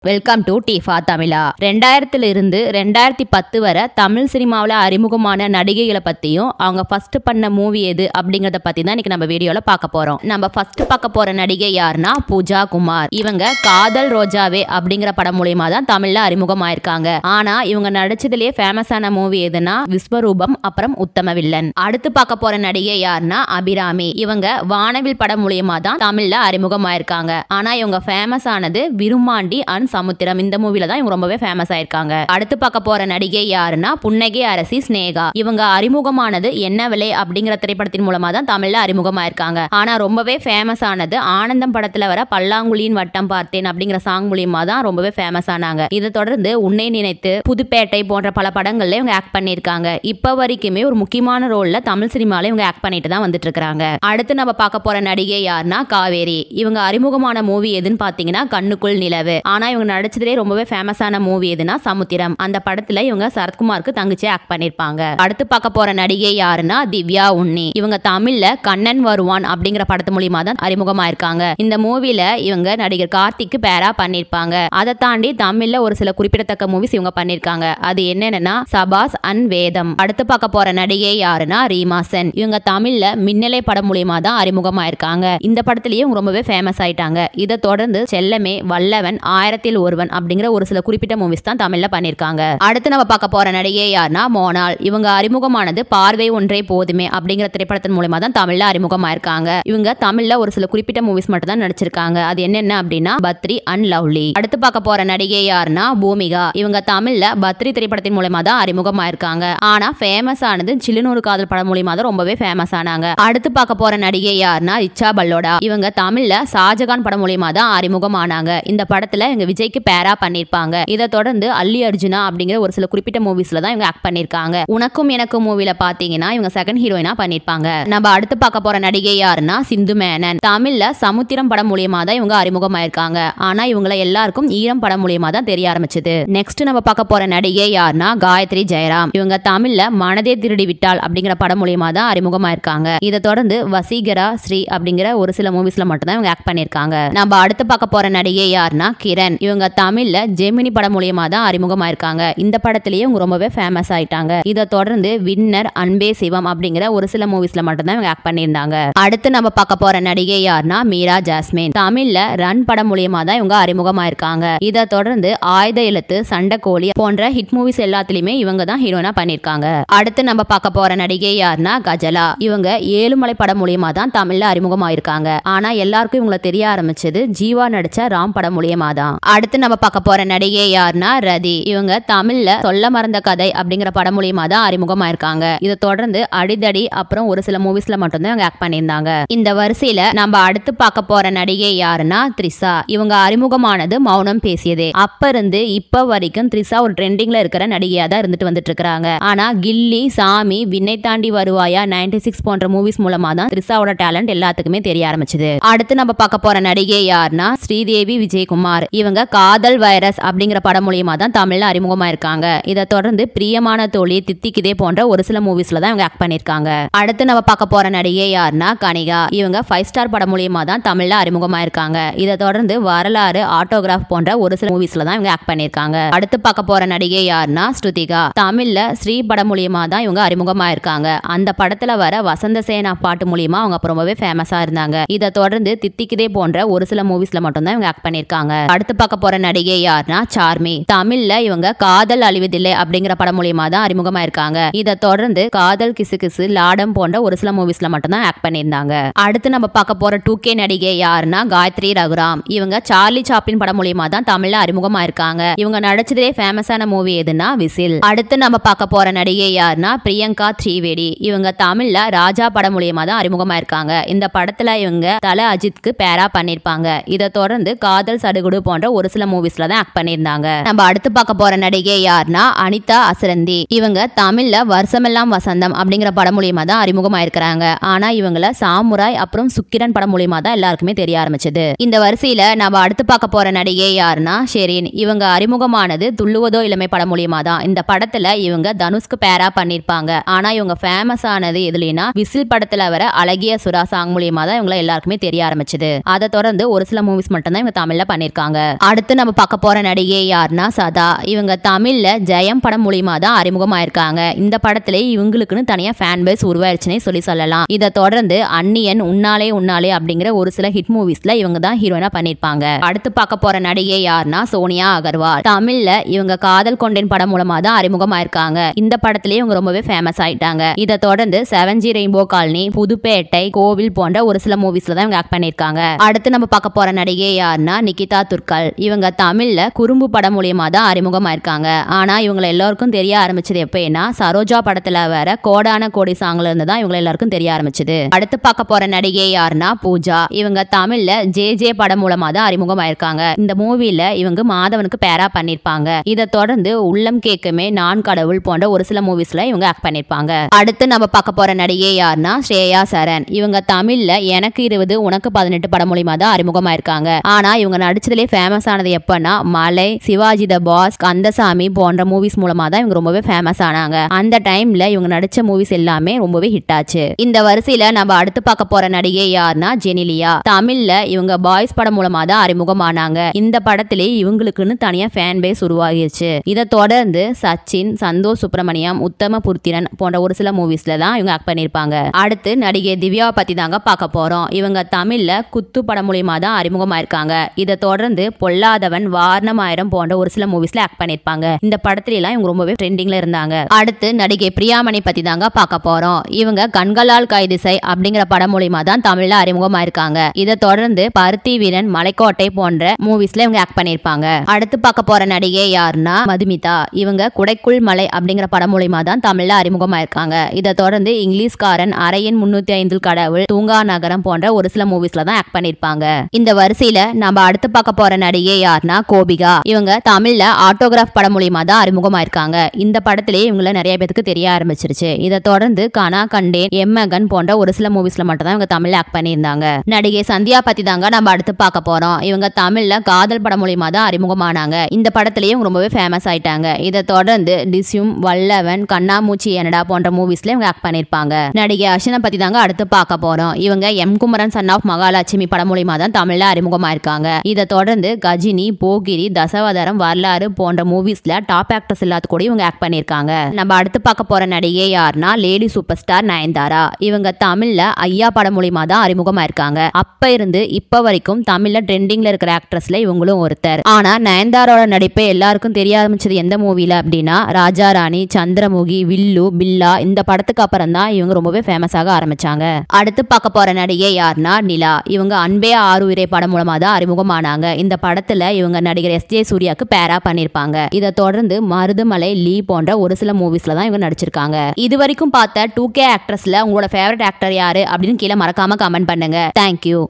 Welcome to டிஃபா தமிழா. 2000 இருந்து 2010 வரை தமிழ் சினிமாவில் அறிமுகமான நடிகைகளை பற்றியும் அவங்க ஃபர்ஸ்ட் பண்ண மூவி எது அப்படிங்கிறத பற்றி தான் இன்னைக்கு நம்ம வீடியோவில் பார்க்க போகிறோம். நம்ம ஃபர்ஸ்ட் பார்க்க போகிற நடிகை யாருன்னா பூஜா குமார். இவங்க காதல் ரோஜாவே அப்படிங்கிற படம் மூலியமாக தான் தமிழில் அறிமுகமாயிருக்காங்க. ஆனால் இவங்க நடிச்சதுலேயே ஃபேமஸான மூவி எதுனா விஸ்வரூபம், அப்புறம் உத்தம வில்லன். அடுத்து பார்க்க போகிற நடிகை யாருன்னா அபிராமி. இவங்க வானவில் படம் மூலியமாக தான் தமிழில் அறிமுகமாயிருக்காங்க. ஆனால் இவங்க ஃபேமஸ் ஆனது விருமாண்டி அண்ட் சமுத்திரம், இந்த மூவில தான் இவங்க ரொம்பவே ஃபேமஸ் ஆயிருக்காங்க. அடுத்து பார்க்க போற நடிகை யாருன்னா புன்னகை அரசி ஸ்னேகா. இவங்க அறிமுகமானது என்ன விலை அப்படிங்கிற திரைப்படத்தின் மூலமா தான் தமிழ்ல அறிமுகமாயிருக்காங்க. ஆனா ரொம்பவே ஃபேமஸ் ஆனது ஆனந்தம் படத்துல வர பல்லாங்குழியின் வட்டம் பார்த்தேன் அப்படிங்கிற சாங் மூலியமா தான் ரொம்பவே ஃபேமஸ் ஆனாங்க. இதை தொடர்ந்து உன்னை நினைத்து, புதுப்பேட்டை போன்ற பல படங்கள்ல இவங்க ஆக்ட் பண்ணிருக்காங்க. இப்ப வரைக்குமே ஒரு முக்கியமான ரோல்ல தமிழ் சினிமால இவங்க ஆக்ட் பண்ணிட்டு தான் வந்துட்டு இருக்காங்க. அடுத்து நம்ம பார்க்க போற நடிகை யாருன்னா காவேரி. இவங்க அறிமுகமான மூவி எதுன்னு பாத்தீங்கன்னா கண்ணுக்குள் நிலவு. ஆனா இவங்க நடிச்சதுலே ரொம்பவே ஃபேமஸான மூவி எதுனா சமுத்திரம். அந்த படத்துல இவங்க சரத்குமாருக்கு தங்கச்சி ஆக்ட் பண்ணிருப்பாங்க. அடுத்து பார்க்க போற நடிகை யாருன்னா திவ்யா உன்னி. இவங்க தமிழ்ல கண்ணன் வருவான் அப்படிங்கிற படத்து மூலியமா தான் அறிமுகமாயிருக்காங்க. இந்த மூவில இவங்க நடிகர் கார்த்திக்கு பேரா பண்ணிருப்பாங்க. அதை தாண்டி தமிழ்ல ஒரு சில குறிப்பிடத்தக்க மூவிஸ் இவங்க பண்ணிருக்காங்க. அது என்னன்னா சபாஸ் அண்ட் வேதம். அடுத்து பார்க்க போற நடிகை யாருன்னா ரீமா சென். இவங்க தமிழ்ல மின்னலை படம் மூலியமா தான் அறிமுகமாயிருக்காங்க. இந்த படத்திலயும் ரொம்பவே ஃபேமஸ் ஆயிட்டாங்க. இதை தொடர்ந்து செல்லமே, வல்லவன், ஆயிரத்தில் ஒருவன் அப்படிங்கிற ஒரு சில குறிப்பிட்ட மூவிஸ் தான் தமிழ்ல பண்ணிருக்காங்க. அடுத்து நம்ம பார்க்க போற நடிகை யாருன்னா மோனால். இவங்க அறிமுகமானது பார்வை ஒன்றே போதுமே அப்படிங்கிற திரைப்படத்தின் மூலமா தான் தமிழ்ல அறிமுகமாயிருக்காங்க. இவங்க தமிழ்ல ஒரு சில குறிப்பிட்ட மூவிஸ் மட்டும் தான் நடிச்சிருக்காங்க. அது என்னென்ன அப்படின்னா பத்ரி அண்ட் லவ்லி. அடுத்து பார்க்க போற நடிகை யாருன்னா பூமிகா. இவங்க தமிழ்ல பத்ரி திரைப்படத்தின் மூலமா தான் அறிமுகமாயிருக்காங்க. ஆனா ஃபேமஸ் ஆனது சில்லுனூறு காதல் படம் மூலமா தான் ரொம்பவே ஃபேமஸ் ஆனாங்க. அடுத்து பார்க்க போற நடிகை யாருன்னா ரிச்சா பல்லோடா. இவங்க தமிழ்ல ஷாஜகான் படம் மூலமா தான் அறிமுகமானாங்க. இந்த படத்துல இவங்க விஜய்க்கு பேரா பண்ணிருப்பாங்க. இதை தொடர்ந்து அல்லி அர்ஜுனா அப்படிங்கிற ஒரு சில குறிப்பிட்ட மூவிஸ்ல தான் இவங்க ஆக்ட் பண்ணிருக்காங்க. உனக்கும் எனக்கும் மூவில பாத்தீங்கன்னா இவங்க செகண்ட் ஹீரோயினா பண்ணிருப்பாங்க. நம்ம அடுத்து பார்க்க போற நடிகை யாருன்னா சிந்து மேனன். தமிழ்ல சமுத்திரம் படம் மூலியமா தான் இவங்க அறிமுகமாயிருக்காங்க. ஆனா இவங்களை எல்லாருக்கும் ஈரம் படம் மூலியமா தான் தெரிய ஆரம்பிச்சது. நெக்ஸ்ட் நம்ம பார்க்க போற நடிகை யாருன்னா காயத்ரி ஜெயராம். இவங்க தமிழ்ல மனதே திருடி விட்டால் அப்படிங்கிற படம் மூலியமா தான் அறிமுகமாயிருக்காங்க. இதை தொடர்ந்து வசீகரா, ஸ்ரீ அப்படிங்கிற ஒரு சில மூவிஸ்ல மட்டும் தான் இவங்க ஆக்ட் பண்ணிருக்காங்க. நம்ம அடுத்து பார்க்க போற நடிகை யாருன்னா கிரண். இவங்க தமிழ்ல ஜெமினி படம் மூலியமா தான் அறிமுகமாயிருக்காங்க. இந்த படத்திலேயே இவங்க ரொம்பவே ஃபேமஸ் ஆயிட்டாங்க. இதை தொடர்ந்து வின்னர், அன்பே சிவம் அப்படிங்கிற ஒரு சில மூவிஸ்ல மட்டும் தான் இவங்க ஆக்ட் பண்ணியிருந்தாங்க. அடுத்து நம்ம பார்க்க போற நடிகை யாருன்னா மீரா ஜாஸ்மின். தமிழ்ல ரன் படம் மூலியமா தான் இவங்க அறிமுகமாயிருக்காங்க. இதை தொடர்ந்து ஆயுத எழுத்து, சண்டைக்கோழி போன்ற ஹிட் மூவிஸ் எல்லாத்திலுமே இவங்க தான் ஹீரோனா பண்ணிருக்காங்க. அடுத்து நம்ம பார்க்க போற நடிகை யாருன்னா கஜலா. இவங்க ஏழுமலை படம் மூலியமா தான் தமிழ்ல அறிமுகமாயிருக்காங்க. ஆனா எல்லாருக்கும் இவங்களை தெரிய ஆரம்பிச்சது ஜீவா நடிச்ச ராம் படம் மூலியமா தான். அடுத்து நம்ம பார்க்க போற நடிகை யாருன்னா ரதி. இவங்க தமிழ்ல சொல்ல மறந்த கதை அப்படிங்கிற படம் மூலியமா தான் அறிமுகமாயிருக்காங்க. இதை தொடர்ந்து அடிதடி அப்புறம் ஒரு சில மூவிஸ்ல மட்டும் தான் இவங்க ஆக்ட் பண்ணியிருந்தாங்க. இந்த வரிசையில நம்ம அடுத்து பார்க்க போற நடிகை யாருன்னா த்ரிஷா. இவங்க அறிமுகமானது மௌனம் பேசியதே. அப்ப இருந்து இப்ப வரைக்கும் த்ரிஷா ஒரு ட்ரெண்டிங்ல இருக்கிற நடிகையா தான் இருந்துட்டு வந்துட்டு இருக்காங்க. ஆனா கில்லி, சாமி, விண்ணை தாண்டி வருவாயா, 96 போன்ற மூவிஸ் மூலமா தான் த்ரிஷாவோட டேலண்ட் எல்லாத்துக்குமே தெரிய ஆரம்பிச்சது. அடுத்து நம்ம பார்க்க போற நடிகை யாருன்னா ஸ்ரீதேவி விஜயகுமார். இவங்க காதல் வைரஸ் அப்படிங்கிற படம் மூலியமா தான் தமிழ்ல அறிமுகமாயிருக்காங்க. இதை தொடர்ந்து பிரியமான தோழி, தித்திக்குதே போன்ற ஒரு சில மூவிஸ்ல தான் இவங்க ஆக்ட் பண்ணிருக்காங்க. அடுத்து நம்ம பார்க்க போற நடிகை யாருன்னா கனிகா. இவங்க 5 ஸ்டார் படம் மூலியமா தான் தமிழ்ல அறிமுகமாயிருக்காங்க. இதை தொடர்ந்து வரலாறு, ஆட்டோகிராஃப் போன்ற ஒரு சில மூவிஸ்ல தான் இவங்க ஆக்ட் பண்ணிருக்காங்க. அடுத்து பார்க்க போற நடிகை யாருன்னா ஸ்ருதிகா. தமிழ்ல ஸ்ரீ படம் மூலியமா தான் இவங்க அறிமுகமாயிருக்காங்க. அந்த படத்துல வர வசந்த சேனா பாட்டு மூலியமா அவங்க ரொம்பவே ஃபேமஸா இருந்தாங்க. இதை தொடர்ந்து தித்திக்குதே போன்ற ஒரு சில மூவிஸ்ல மட்டும் தான் இவங்க ஆக்ட் பண்ணிருக்காங்க. அடுத்து பார்க்க போற நடிகை யாருன்னா சார்மி. தமிழ்ல இவங்க காதல் அழிவதில்லை அப்படிங்கிற படம் மூலியமா தான் அறிமுகமாயிருக்காங்க. இதை தொடர்ந்து காதல் கிசு கிசு, லாடம் போன்ற ஒரு சில மூவிஸ்ல மட்டும் தான் ஆக்ட் பண்ணியிருந்தாங்க. அடுத்து நம்ம பார்க்க போற 2K நடிகை யாருன்னா காயத்ரி ரகுராம். இவங்க சார்லி சாப்ளின் படம் மூலியமா தான் தமிழ்ல அறிமுகமாயிருக்காங்க. இவங்க நடிச்சதே ஃபேமஸான மூவி எதுனா விசில். அடுத்து நம்ம பார்க்க போற நடிகை யாருன்னா பிரியங்கா திரிவேடி. இவங்க தமிழ்ல ராஜா படம் மூலியமா தான் அறிமுகமாயிருக்காங்க. இந்த படத்துல இவங்க தல அஜித்க்கு பேரா பண்ணிருப்பாங்க. இதை தொடர்ந்து காதல் சடுகுடு போன்ற ஒரு சில மூவிஸ்ல தான் ஆக்ட் பண்ணியிருந்தாங்க. நம்ம அடுத்து பார்க்க போற நடிகை யாருன்னா அனிதா அசரந்தி. இவங்க தமிழ்ல வருஷமெல்லாம் வசந்தம் அப்படிங்கிற படம் மூலியமா தான் அறிமுகமாயிருக்கிறாங்க. ஆனா இவங்கள சாமுராய் அப்புறம் சுக்கிரன் படம் மூலியமா தான் எல்லாருக்குமே தெரிய ஆரம்பிச்சது. இந்த வரிசையில நம்ம அடுத்து பார்க்க போற நடிகை யாருன்னா ஷெரீன். இவங்க அறிமுகமானது துள்ளுவதோ இளமை படம் மூலியமா தான். இந்த படத்துல இவங்க தனுஷ்க்கு பேரா பண்ணிருப்பாங்க. ஆனா இவங்க ஃபேமஸ் ஆனது எதுலனா விசில் படத்துல வர அழகிய சுறா சாங் மூலியமா தான் இவங்க எல்லாருக்குமே தெரிய ஆரம்பிச்சது. அதை தொடர்ந்து ஒரு சில மூவிஸ் மட்டும் தான் இவங்க தமிழ்ல பண்ணிருக்காங்க. அடுத்து நம்ம பார்க்க போற நடிகை யாருன்னா சதா. இவங்க தமிழ்ல ஜெயம் படம் மூலியமா தான் அறிமுகமாயிருக்காங்க. இந்த படத்திலே இவங்களுக்குன்னு தனியா ஃபேன் பேஸ் உருவாயிருச்சுன்னே சொல்லலாம். இதை தொடர்ந்து அன்னியன், உன்னாலே உன்னாலே அப்படிங்கிற ஒரு சில ஹிட் மூவிஸ்ல இவங்க தான் ஹீரோயினா பண்ணிருப்பாங்க. அடுத்து பார்க்க போற நடிகை யாருன்னா சோனியா அகர்வால். தமிழ்ல இவங்க காதல் கொண்டேன் படம் மூலமா தான் அறிமுகமாயிருக்காங்க. இந்த படத்திலேயே இவங்க ரொம்பவே ஃபேமஸ் ஆயிட்டாங்க. இதை தொடர்ந்து 7G ரெயின்போ காலனி, புதுப்பேட்டை, கோவில் போன்ற ஒரு சில மூவிஸ்ல தான் இவங்க ஆக்ட் பண்ணிருக்காங்க. அடுத்து நம்ம பார்க்க போற நடிகை யாருன்னா நிகிதா துர்கல். இவங்க தமிழ்ல குறும்பு படம் மூலியமா தான் அறிமுகமாயிருக்காங்க. ஆனா இவங்களை எல்லாருக்கும் தெரிய ஆரம்பிச்சது எப்பன்னா சரோஜா படத்துல வர கோடான கோடி சாங்ல இருந்து தான் இவங்க எல்லாருக்கும் தெரிய ஆரம்பிச்சது. அடுத்து பார்க்க போற நடிகை யாருன்னா பூஜா. இவங்க தமிழ்ல JJ படம் மூலமா தான் அறிமுகமாயிருக்காங்க. இந்த மூவில இவங்க மாதவனுக்கு பேரா பண்ணிருப்பாங்க. இதை தொடர்ந்து உள்ளம் கேக்குமே, நான் கடவுள் போன்ற ஒரு சில மூவிஸ்ல இவங்க ஆக்ட் பண்ணிருப்பாங்க. அடுத்து நம்ம பார்க்க போற நடிகை யாருன்னா ஸ்ரேயா சரண். இவங்க தமிழ்ல எனக்கு 20 உனக்கு 18 படம் மூலியமா தான் அறிமுகமாயிருக்காங்க. ஆனா இவங்க நடிச்சதுலேயே ஃபேமஸ் ஆனது எப்பன்னா மலை, சிவாஜி த பாஸ், கந்தசாமி போன்ற மூவிஸ் மூலமா தான் இவங்க ரொம்பவே ஃபேமஸ் ஆனாங்க. அந்த டைம்ல இவங்க நடிச்ச மூவிஸ் எல்லாமே ரொம்பவே ஹிட் ஆச்சு. இந்த வரிசையில நம்ம அடுத்து பார்க்க போற நடிகை யாருன்னா ஜெனிலியா. தமிழ்ல இவங்க பாய்ஸ் படம் மூலமா தான் அறிமுகமானாங்க. இந்த படத்திலே இவங்களுக்குன்னு தனியா ஃபேன் பேஸ் உருவாகிருச்சு. இதை தொடர்ந்து சச்சின், சந்தோஷ் சுப்ரமணியம், உத்தம புத்திரன் போன்ற ஒரு சில மூவிஸ்ல தான் இவங்க ஆக்ட் பண்ணிருப்பாங்க. அடுத்து நடிகை திவ்யாவை பத்தி தாங்க பார்க்க போறோம். இவங்க தமிழ்ல குத்து படம் மூலியமா தான் அறிமுகமாயிருக்காங்க. இதை தொடர்ந்து பொல்லாதவன், வாரணமாயிரம் போன்ற ஒரு சில மூவிஸ்ல ஆக்ட் பண்ணிருப்பாங்க. இந்த படத்துல எல்லாம் இவங்க ரொம்பவே ட்ரெண்டிங்ல இருந்தாங்க. அடுத்து நடிகை பிரியாமணி பத்தி தாங்க பார்க்க போறோம். இவங்க கண்களால் கைது செய் அப்படிங்கிற படம் மூலியமா தான் தமிழ்ல அறிமுகமாயிருக்காங்க. இதை தொடர்ந்து பருத்தி வீரன், மலைக்கோட்டை போன்ற மூவிஸ்ல இவங்க ஆக்ட் பண்ணிருப்பாங்க. அடுத்து பார்க்க போற நடிகை யாருன்னா மதுமிதா. இவங்க குடைக்குள் மலை அப்படிங்கிற படம் மூலியமா தான் தமிழ்ல அறிமுகமாயிருக்காங்க. இதை தொடர்ந்து இங்கிலீஷ்காரன், அரையின் 305 கடவுள், தூங்கா நகரம் போன்ற ஒரு சில மூவிஸ்ல தான் ஆக்ட் பண்ணிருப்பாங்க. இந்த வரிசையில நம்ம அடுத்து பார்க்க போற நடிகை யாருன்னா கோபிகா. இவங்க தமிழ்ல ஆட்டோகிராஃப் படம் மூலியமா தான் அறிமுகமாயிருக்காங்க. இந்த படத்திலே இவங்கள நிறைய பேருக்கு தெரிய ஆரம்பிச்சிருச்சு. இதை தொடர்ந்து கனா கண்டேன், எம்மகன் போன்ற ஒரு சில மூவிஸ்ல மட்டும் தான் இவங்க தமிழ்ல ஆக்ட் பண்ணியிருந்தாங்க. நடிகை சந்தியா பத்தி தாங்க நம்ம அடுத்து பார்க்க போறோம். இவங்க தமிழ்ல காதல் படம் மூலியமா தான் அறிமுகமானாங்க. இந்த படத்திலேயே இவங்க ரொம்பவே ஃபேமஸ் ஆயிட்டாங்க. இதை தொடர்ந்து டிஸ்யூம், வல்லவன், கண்ணாமூச்சி என்னடா போன்ற மூவிஸ்ல இவங்க ஆக்ட் பண்ணிருப்பாங்க. நடிகை அர்ச்சனா பத்தி தாங்க அடுத்து பார்க்க போறோம். இவங்க M Kumaran son of Mahalakshmi படம் மூலியமா தான் தமிழ்ல அறிமுகமாயிருக்காங்க. இதை தொடர்ந்து கஜினி, போகிரி, தசவதாரம், வரலாறு போன்ற மூவிஸ்ல டாப் ஆக்டர்ஸ் எல்லாத்து கூட இவங்க ஆக்ட் பண்ணிருக்காங்க. நம்ம அடுத்து பார்க்க போற நடிகை யாருன்னா லேடி சூப்பர் ஸ்டார் நயன்தாரா. இவங்க தமிழ்ல ஐயா படம் மூலியமா தான் அறிமுகமாயிருக்காங்க. அப்ப இருந்து இப்ப வரைக்கும் தமிழ்ல ட்ரெண்டிங்ல இருக்கிற ஆக்ட்ரஸ்ல இவங்களும் ஒருத்தர். ஆனா நயன்தாரோட நடிப்பை எல்லாருக்கும் தெரிய ஆரம்பிச்சது எந்த மூவில அப்படின்னா ராஜா ராணி, சந்திரமுகி, வில்லு, பில்லா இந்த படத்துக்கு அப்புறம் தான் இவங்க ரொம்பவே ஃபேமஸ் ஆக ஆரம்பிச்சாங்க. அடுத்து பார்க்க போற நடிகை யாருன்னா நிலா. இவங்க அன்பே ஆறுயிரே படம் மூலமா தான் அறிமுகமானாங்க. இந்த படத்துல இவங்க நடிகர் SJ சூர்யாக்கு பேரா பண்ணிருப்பாங்க. இதை தொடர்ந்து மருதுமலை, லீ போன்ற ஒரு சில மூவிஸ்ல தான் இவங்க நடிச்சிருக்காங்க. இது வரைக்கும் பார்த்த 2K ஆக்ட்ரஸ்ல உங்களோட ஃபேவரட் ஆக்டர் யாரு அப்படின்னு கீழே மறக்காம கமெண்ட் பண்ணுங்க. தேங்க்யூ.